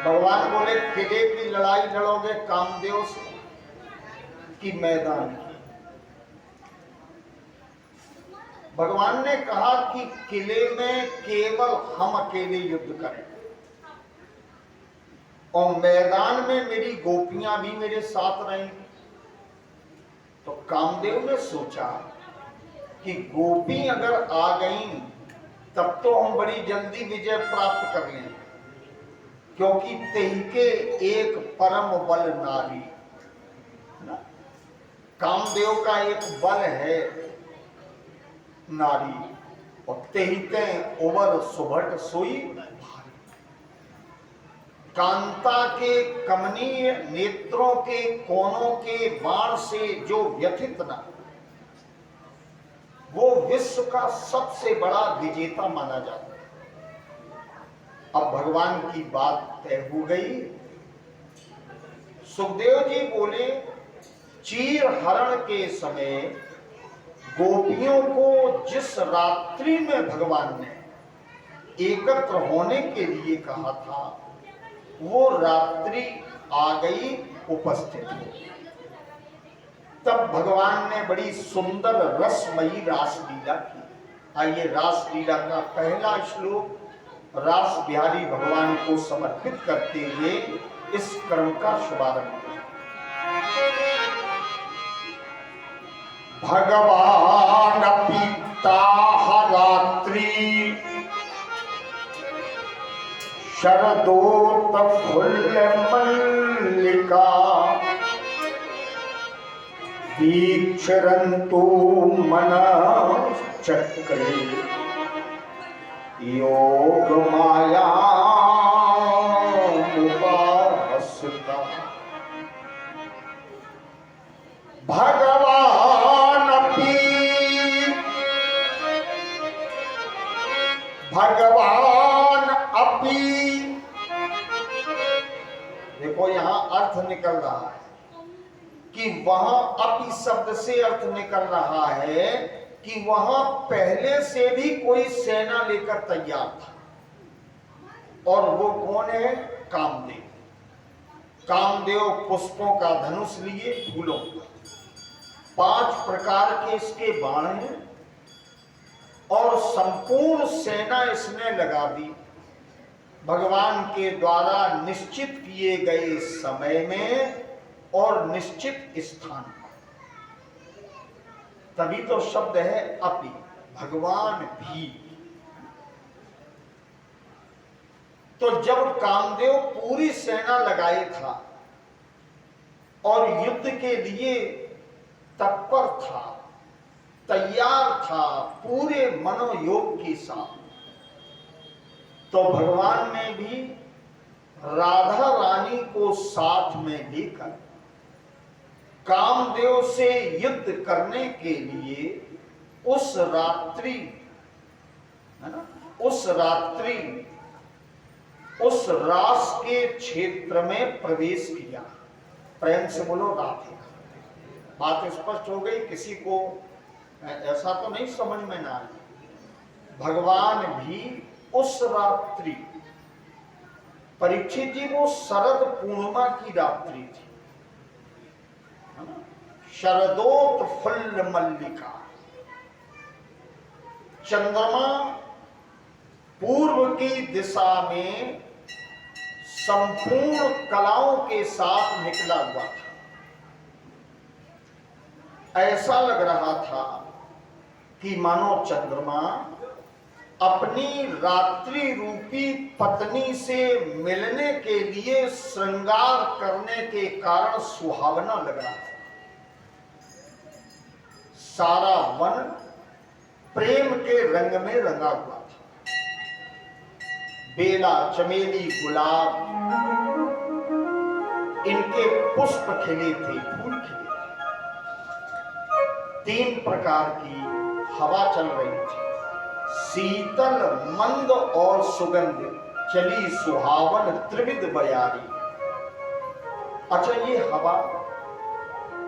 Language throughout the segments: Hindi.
भगवान बोले किले की लड़ाई लड़ोगे कामदेव से कि मैदान की? भगवान ने कहा कि किले में केवल हम अकेले युद्ध करें और मैदान में मेरी गोपियां भी मेरे साथ रहेंगी। तो कामदेव ने सोचा कि गोपी अगर आ गई तब तो हम बड़ी जल्दी विजय प्राप्त कर लेंगे, क्योंकि तेहिके एक परम बल नारी। कामदेव का एक बल है नारी, और तेहिके उबर सुभट सोई भारी। कांता के कमनीय नेत्रों के कोनों के बाण से जो व्यथित न, वो विश्व का सबसे बड़ा विजेता माना जाता है। अब भगवान की बात तय हो गई। सुखदेव जी बोले चीर हरण के समय गोपियों को जिस रात्रि में भगवान ने एकत्र होने के लिए कहा था, वो रात्रि आ गई, उपस्थित हो। तब भगवान ने बड़ी सुंदर रसमयी रासलीला की। आइए रासलीला का पहला श्लोक रास बिहारी भगवान को समर्पित करते हुए इस क्रम का शुभारंभ करें। भगवान पिता रात्रि शरदोत फुल्ल मल्लिका दीक्षरन्तु मनश्चक्रे योग माया उपासता। भगवान अपि देखो यहां अर्थ निकल रहा है कि वहां अपि शब्द से अर्थ निकल रहा है कि वहां पहले से भी कोई सेना लेकर तैयार था, और वो कौन है? कामदेव। कामदेव पुष्पों का धनुष लिए, फूलों का, 5 प्रकार के इसके बाण हैं, और संपूर्ण सेना इसने लगा दी भगवान के द्वारा निश्चित किए गए समय में और निश्चित स्थान पर। तभी तो शब्द है अपि, भगवान भी। तो जब कामदेव पूरी सेना लगाए था और युद्ध के लिए तत्पर था, तैयार था पूरे मनोयोग के साथ, तो भगवान ने भी राधा रानी को साथ में लेकर कामदेव से युद्ध करने के लिए उस रात्रि, है ना, उस रास के क्षेत्र में प्रवेश किया। प्रेम से बोलो राधे। बात स्पष्ट हो गई? किसी को ऐसा तो नहीं समझ में ना आए। भगवान भी उस रात्रि, परीक्षित जी वो शरद पूर्णिमा की रात्रि थी, शरदोत फुल्ल मल्लिका, चंद्रमा पूर्व की दिशा में संपूर्ण कलाओं के साथ निकला हुआ था। ऐसा लग रहा था कि मानो चंद्रमा अपनी रात्रि रूपी पत्नी से मिलने के लिए श्रृंगार करने के कारण सुहावना लग रहा था। सारा वन प्रेम के रंग में रंगा हुआ था। बेला, चमेली, गुलाब, इनके पुष्प खिले थे, फूल खिले थे। 3 प्रकार की हवा चल रही थी, शीतल, मंद और सुगंध, चली सुहावन त्रिविध बयारी। अच्छा, ये हवा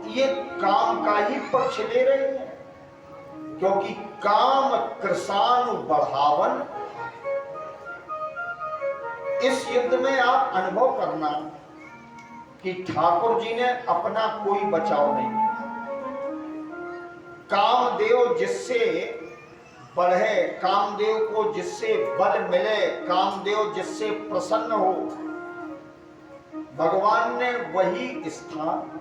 ये काम का ही पक्ष ले रही है, क्योंकि काम कृषाणु बढ़ावन। इस युद्ध में आप अनुभव करना कि ठाकुर जी ने अपना कोई बचाव नहीं किया। कामदेव जिससे बढ़े, कामदेव को जिससे बल मिले, कामदेव जिससे प्रसन्न हो, भगवान ने वही स्थान,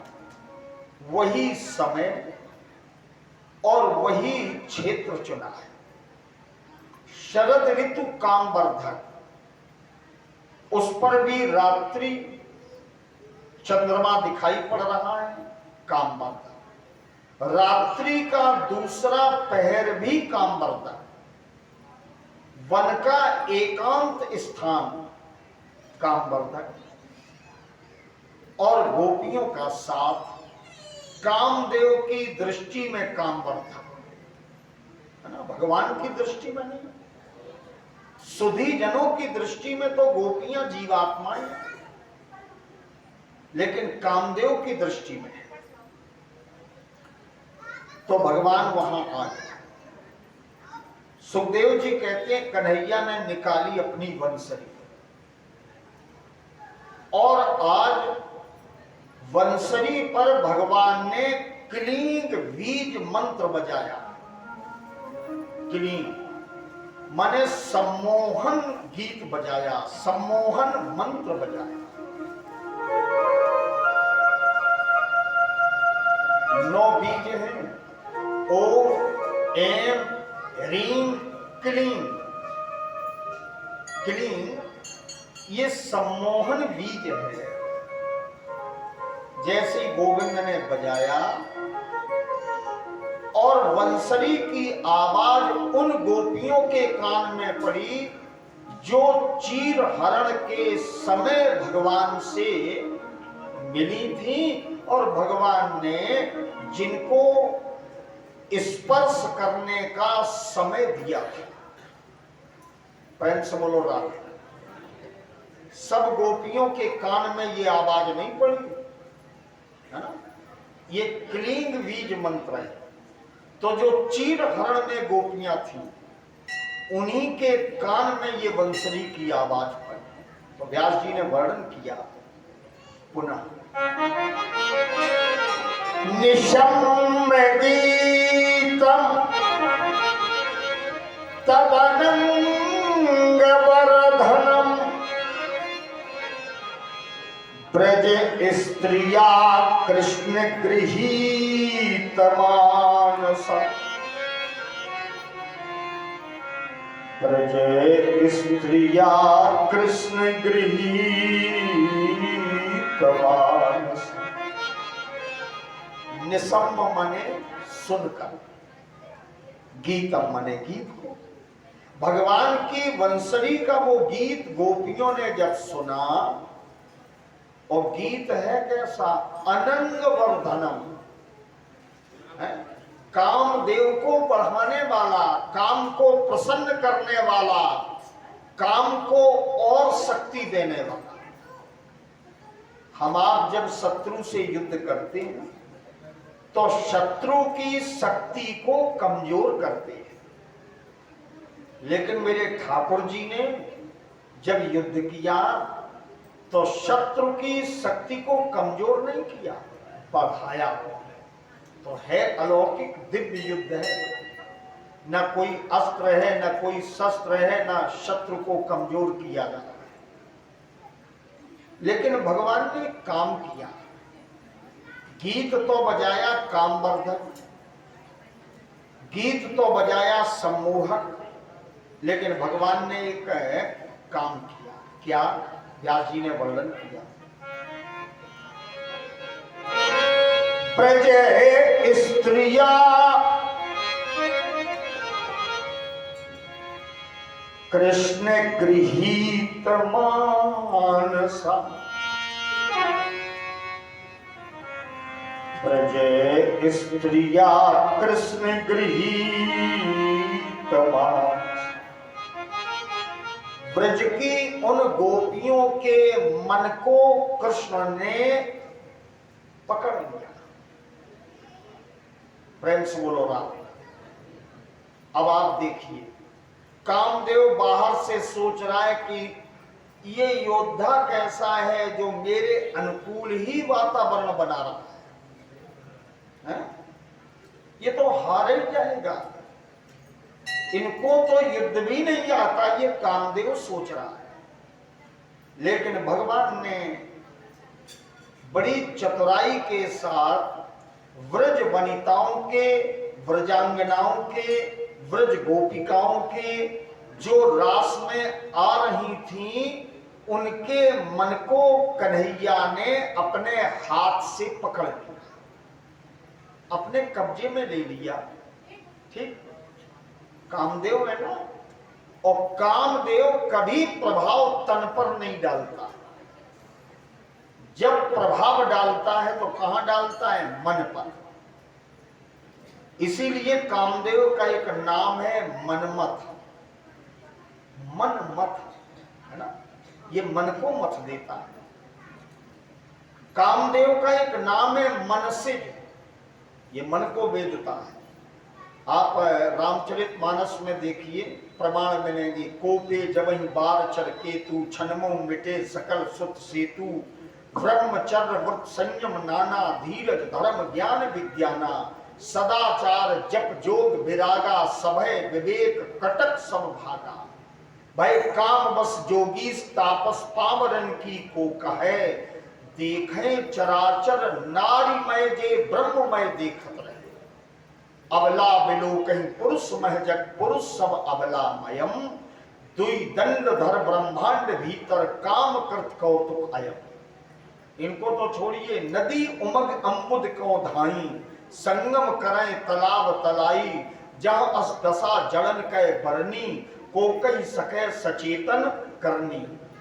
वही समय और वही क्षेत्र चुना है। शरद ऋतु कामवर्धक, उस पर भी रात्रि चंद्रमा दिखाई पड़ रहा है, कामवर्धक। रात्रि का दूसरा पहर भी कामवर्धक, वन का एकांत स्थान कामवर्धक, और गोपियों का साथ कामदेव की दृष्टि में कामवर्धक है ना, भगवान की दृष्टि में नहीं। सुधी जनों की दृष्टि में तो गोपियां जीवात्माएं हैं, लेकिन कामदेव की दृष्टि में तो भगवान वहां आ गया। सुखदेव जी कहते हैं कन्हैया ने निकाली अपनी वंसरी, और आज वंसरी पर भगवान ने क्लींग बीज मंत्र बजाया। क्लींग माने सम्मोहन गीत बजाया, सम्मोहन मंत्र बजाया। 9 बीज हैं, ओम, एम, ह्रीं, क्लीं। क्लीं ये सम्मोहन बीज है। जैसे गोविंद ने बजाया और वंसरी की आवाज उन गोपियों के कान में पड़ी जो चीर हरण के समय भगवान से मिली थी, और भगवान ने जिनको स्पर्श करने का समय दिया था। प्रेम से बोलो राधे। सब गोपियों के कान में ये आवाज नहीं पड़ी है ना, ये क्लींग बीज मंत्र है। तो जो चीर हरण में गोपियां थी, उन्हीं के कान में ये वंसरी की आवाज पड़ी। तो व्यास जी ने वर्णन किया पुनः, निशम्य गीतम तदनंग वर्धनम ब्रज स्त्रिया कृष्ण गृहीत मानस। ब्रज स्त्रिया कृष्ण गृहीत मानस। निसम मने सुनकर, गीतम मने गीत को। भगवान की वंसरी का वो गीत गोपियों ने जब सुना, और गीत है कैसा, अनंग वर्धनम है, कामदेव को बढ़ाने वाला, काम को प्रसन्न करने वाला, काम को और शक्ति देने वाला। हम आप जब शत्रु से युद्ध करते हैं तो शत्रु की शक्ति को कमजोर करते हैं, लेकिन मेरे ठाकुर जी ने जब युद्ध किया तो शत्रु की शक्ति को कमजोर नहीं किया, बढ़ाया। तो है अलौकिक दिव्य युद्ध है, न कोई अस्त्र है, न कोई शस्त्र है, न शत्रु को कमजोर किया जाता है। लेकिन भगवान ने काम किया, गीत तो बजाया कामवर्धक, गीत तो बजाया सम्मोहक, लेकिन भगवान ने एक काम किया। क्या? व्यास जी ने वर्णन किया, ब्रज स्त्रिया कृष्ण गृहीत मानसा। ब्रज स्त्रिया कृष्ण गृहीत मानसा। ब्रज की उन गोपियों के मन को कृष्ण ने पकड़ लिया। प्रेम से बोलो राम। अब आप देखिए, कामदेव बाहर से सोच रहा है कि ये योद्धा कैसा है जो मेरे अनुकूल ही वातावरण बना रहा है? ये तो हार ही जाएगा। इनको तो युद्ध भी नहीं आता, ये कामदेव सोच रहा है। लेकिन भगवान ने बड़ी चतुराई के साथ व्रज वनिताओं के, व्रजांगनाओं के, व्रज गोपिकाओं के जो रास में आ रही थीं, उनके मन को कन्हैया ने अपने हाथ से पकड़ लिया, अपने कब्जे में ले लिया। ठीक, कामदेव है ना, और कामदेव कभी प्रभाव तन पर नहीं डालता। जब प्रभाव डालता है तो कहां डालता है? मन पर। इसीलिए कामदेव का एक नाम है मनमथ। मनमथ है ना, ये मन को मथ देता है। कामदेव का एक नाम है मनसिज, ये मन को वेदता है। आप रामचरितमानस में देखिए, प्रमाण मिलेंगे। कोपे जबहि बार चर केतु, छनमो मिटे सकल सुत सेतु, ब्रह्मचर्य व्रत संयम नाना, धीरज धर्म ज्ञान विज्ञाना, सदाचार जप जोग विरागा, सभय विवेक कटक सब भागा। भाई काम बस जोगी तापस पावरन की को कहे, देखें चराचर नारीमय जे ब्रह्ममय देखत रहे। अबला बिलो कहीं पुरुष महजक पुरुष सब अबला मयम, दुई दंड धर ब्रह्मांड भीतर काम कृत कौतुक अयम। इनको तो छोड़िए, नदी उमग अम्बुद को धाई, संगम करें तालाब तलाई, जहां अस दशा जड़न कै बरनी, को कही सके सचेतन करनी।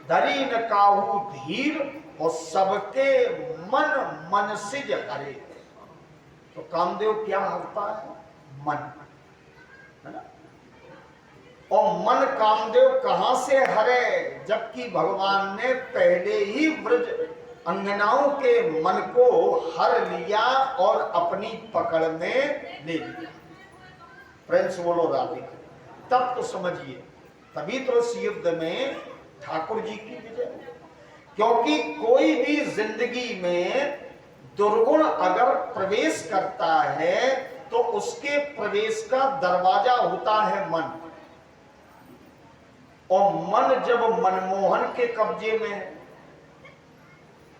धरी न काहू धीर और सबके मन मनसिज हरे। तो कामदेव क्या हरता है? मन, है ना। और मन कामदेव कहां से हरे? जबकि भगवान ने पहले ही व्रज अंगनाओं के मन को हर लिया और अपनी पकड़ में ले लिया। फ्रेंड्स बोलो राधे। तब तो समझिए, तभी तो इस युद्ध में ठाकुर जी की विजय। क्योंकि कोई भी जिंदगी में दुर्गुण अगर प्रवेश करता है तो उसके प्रवेश का दरवाजा होता है मन। और मन जब मनमोहन के कब्जे में है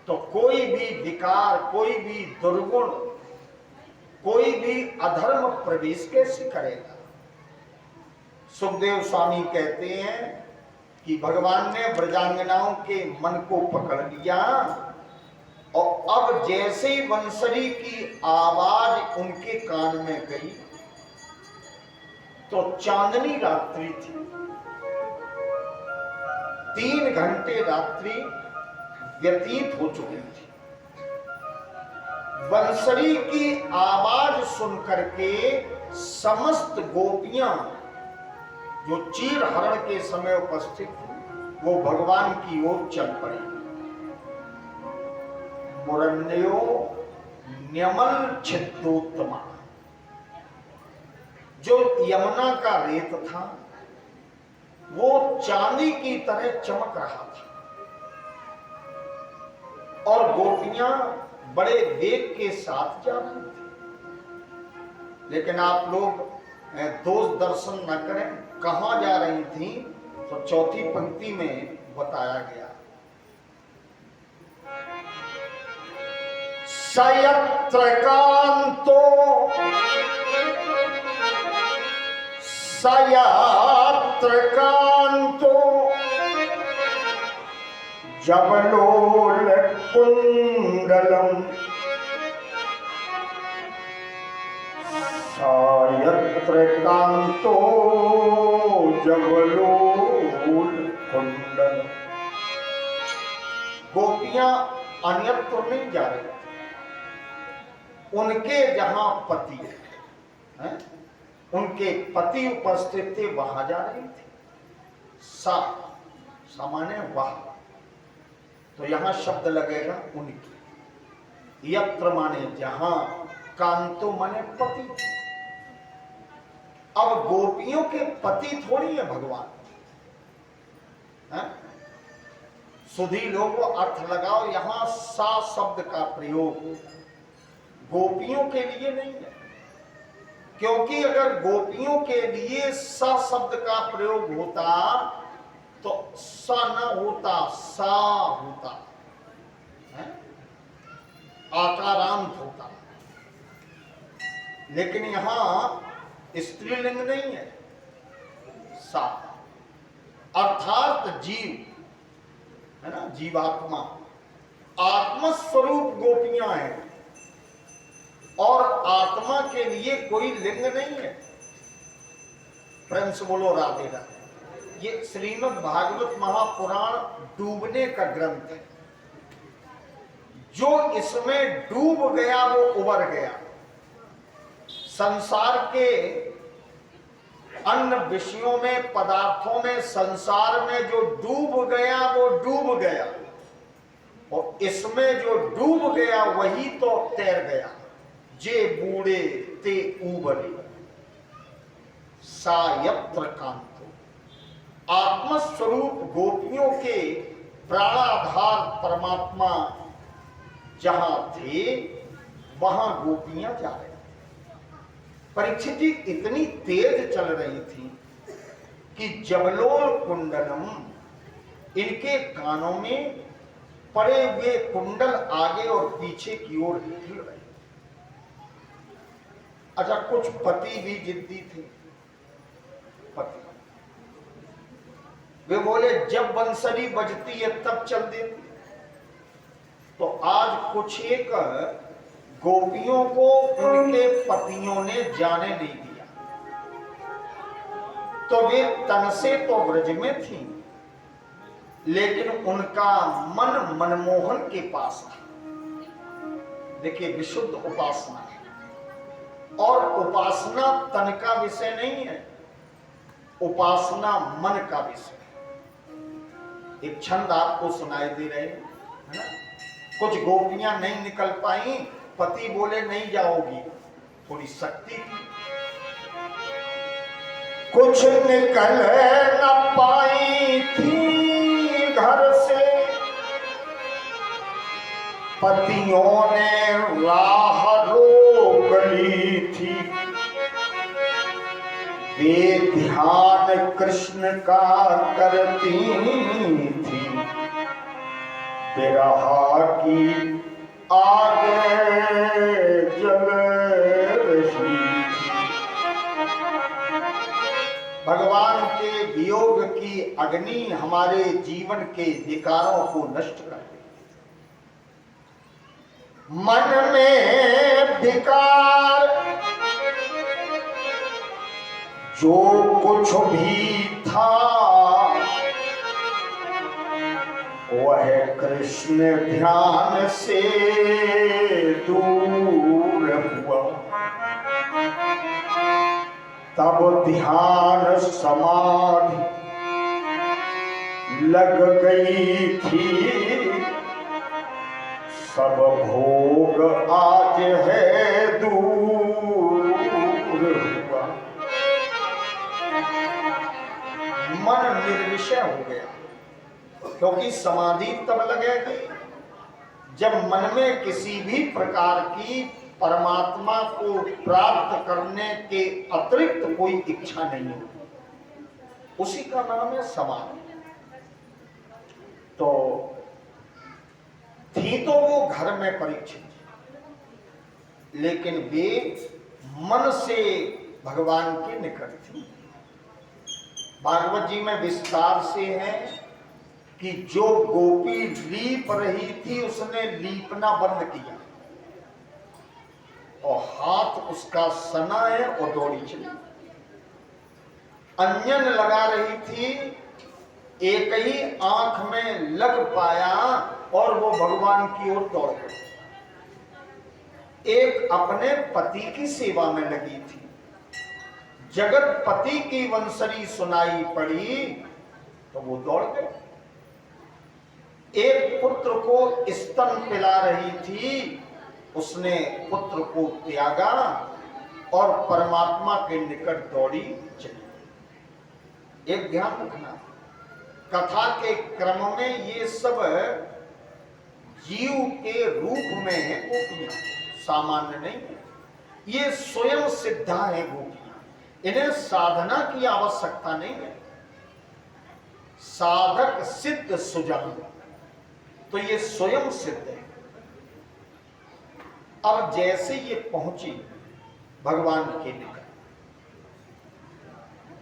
तो कोई भी विकार, कोई भी दुर्गुण, कोई भी अधर्म प्रवेश कैसे करेगा? सुखदेव स्वामी कहते हैं कि भगवान ने ब्रजांगनाओं के मन को पकड़ लिया और अब जैसे ही बंसरी की आवाज उनके कान में गई तो चांदनी रात्रि थी। 3 घंटे रात्रि व्यतीत हो चुकी थी। बंसरी की आवाज सुनकर के समस्त गोपियां जो चीर हरण के समय उपस्थित थी वो भगवान की ओर चल पड़ी। मुरण्यो न्यमल छिद्रोत्तमा, जो यमुना का रेत था वो चांदी की तरह चमक रहा था और गोपियां बड़े वेग के साथ जा रही थी। लेकिन आप लोग दोष दर्शन न करें, कहां जा रही थी तो चौथी पंक्ति में बताया गया। सयत्र Kanto सयत्र Kanto जबलोल Kundalam, सायत्र Kanto जबलोल Kundalam. गोपियां अन्यत्र नहीं जा रही, उनके जहां पति हैं, उनके पति उपस्थित थे वहां जा रही थी। सामान्य वह, तो यहां शब्द लगेगा उनकी। यत्र माने जहां, कांतो माने पति। अब गोपियों के पति थोड़ी है भगवान है? सुधी लोगों अर्थ लगाओ, यहां सा शब्द का प्रयोग गोपियों के लिए नहीं है, क्योंकि अगर गोपियों के लिए सा शब्द का प्रयोग होता तो सा न होता, सा होता है, आकारांत होता। लेकिन यहां स्त्रीलिंग नहीं है, सा अर्थात जीव है ना, जीवात्मा, आत्मस्वरूप गोपियां हैं और आत्मा के लिए कोई लिंग नहीं है। प्रेम से बोलो राधे राधे। ये श्रीमद् भागवत महापुराण डूबने का ग्रंथ है। जो इसमें डूब गया वो उबर गया। संसार के अन्य विषयों में, पदार्थों में, संसार में जो डूब गया वो डूब गया, और इसमें जो डूब गया वही तो तैर गया। जे बूढ़े ते उबरे सायत्र कांतो। आत्मस्वरूप गोपियों के प्राणाधार परमात्मा जहां थे वहां गोपियां जा रही। परीक्षित जी इतनी तेज चल रही थी कि जबलोल कुंडलम, इनके कानों में पड़े हुए कुंडल आगे और पीछे की ओर हिल रहे। अच्छा, कुछ पति भी जिद्दी थे। पति वे बोले जब बंसरी बजती है तब चल देती। तो आज कुछ एक गोपियों को उनके पतियों ने जाने नहीं दिया, तो वे तन से तो ब्रज में थी, लेकिन उनका मन मनमोहन के पास था। देखिए, विशुद्ध उपासना है, और उपासना तन का विषय नहीं है, उपासना मन का विषय है। एक छंद आपको सुनाई दे रहे हैं, है ना? कुछ गोपियां नहीं निकल पाई, पति बोले नहीं जाओगी, थोड़ी शक्ति थी। कुछ निकल न पाई थी घर से, पतियों ने राह रोक ली थी। वे ध्यान कृष्ण का करती थी, विरहा की आगे जल रही। भगवान के वियोग की अग्नि हमारे जीवन के विकारों को नष्ट कर देती। मन में विकार जो कुछ भी था वह कृष्ण ध्यान से दूर हुआ। तब ध्यान समाधि लग गई थी, सब भोग आज है दूर हुआ। मन निर्विषय हो गया, क्योंकि समाधि तब लगेगी जब मन में किसी भी प्रकार की परमात्मा को प्राप्त करने के अतिरिक्त कोई इच्छा नहीं होती। उसी का नाम है समाधि। तो थी तो वो घर में परीक्षित, लेकिन वे मन से भगवान के निकट थी। भागवत जी में विस्तार से है कि जो गोपी लीप रही थी उसने लीपना बंद किया और हाथ उसका सना है और दौड़ी चली। अंजन लगा रही थी, एक ही आंख में लग पाया और वो भगवान की ओर दौड़ गई। एक अपने पति की सेवा में लगी थी, जगत पति की वंसरी सुनाई पड़ी तो वो दौड़ गई। एक पुत्र को स्तन पिला रही थी, उसने पुत्र को त्यागा और परमात्मा के निकट दौड़ी चली। एक ध्यान रखना, कथा के क्रम में ये सब जीव के रूप में है गोपियां, सामान्य नहीं है। ये स्वयं सिद्धा है गोपियां, इन्हें साधना की आवश्यकता नहीं है। साधक सिद्ध सुजान, तो ये स्वयं सिद्ध है। अब जैसे ये पहुंची भगवान के निकट,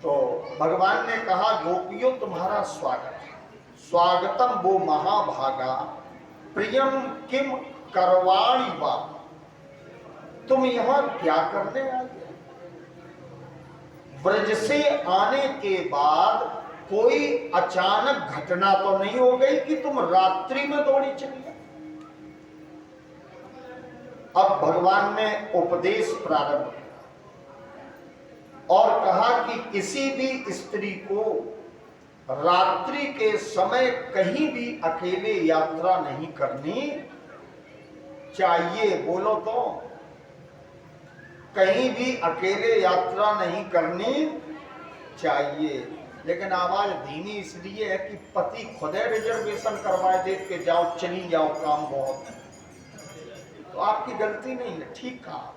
तो भगवान ने कहा गोपियों तुम्हारा स्वागत है, स्वागतम वो महाभागा प्रियम किम करवाणी वा, तुम यहां क्या करने आए? ब्रज से आने के बाद कोई अचानक घटना तो नहीं हो गई कि तुम रात्रि में दौड़ी चली? अब भगवान ने उपदेश प्रारंभ किया और कहा कि किसी भी स्त्री को रात्रि के समय कहीं भी अकेले यात्रा नहीं करनी चाहिए। बोलो तो, कहीं भी अकेले यात्रा नहीं करनी चाहिए। लेकिन आवाज धीमी इसलिए है कि पति खुद रिजर्वेशन करवाए दे के जाओ, चली जाओ, काम बहुत है, तो आपकी गलती नहीं है, ठीक कहा।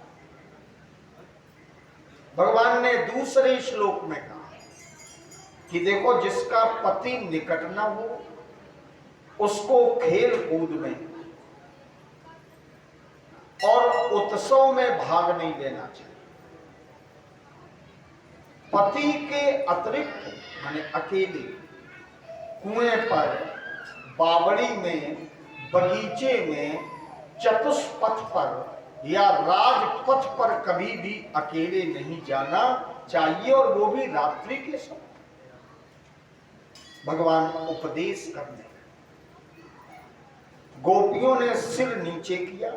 भगवान ने दूसरे श्लोक में कहा कि देखो जिसका पति निकट न हो उसको खेल कूद में और उत्सव में भाग नहीं लेना चाहिए। पति के अतिरिक्त माने अकेले कुएं पर, बावड़ी में, बगीचे में, चतुष्पथ पर या राजपथ पर कभी भी अकेले नहीं जाना चाहिए, और वो भी रात्रि के समय। भगवान उपदेश करने, गोपियों ने सिर नीचे किया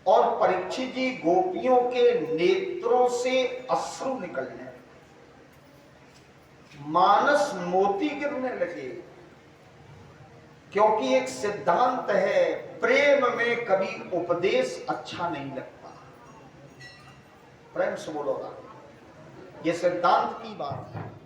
और परीक्षित जी गोपियों के नेत्रों से अश्रु निकलने, मानस मोती गिरने लगे, क्योंकि एक सिद्धांत है प्रेम में कभी उपदेश अच्छा नहीं लगता। प्रेम से बोलो, ये सिद्धांत की बात है।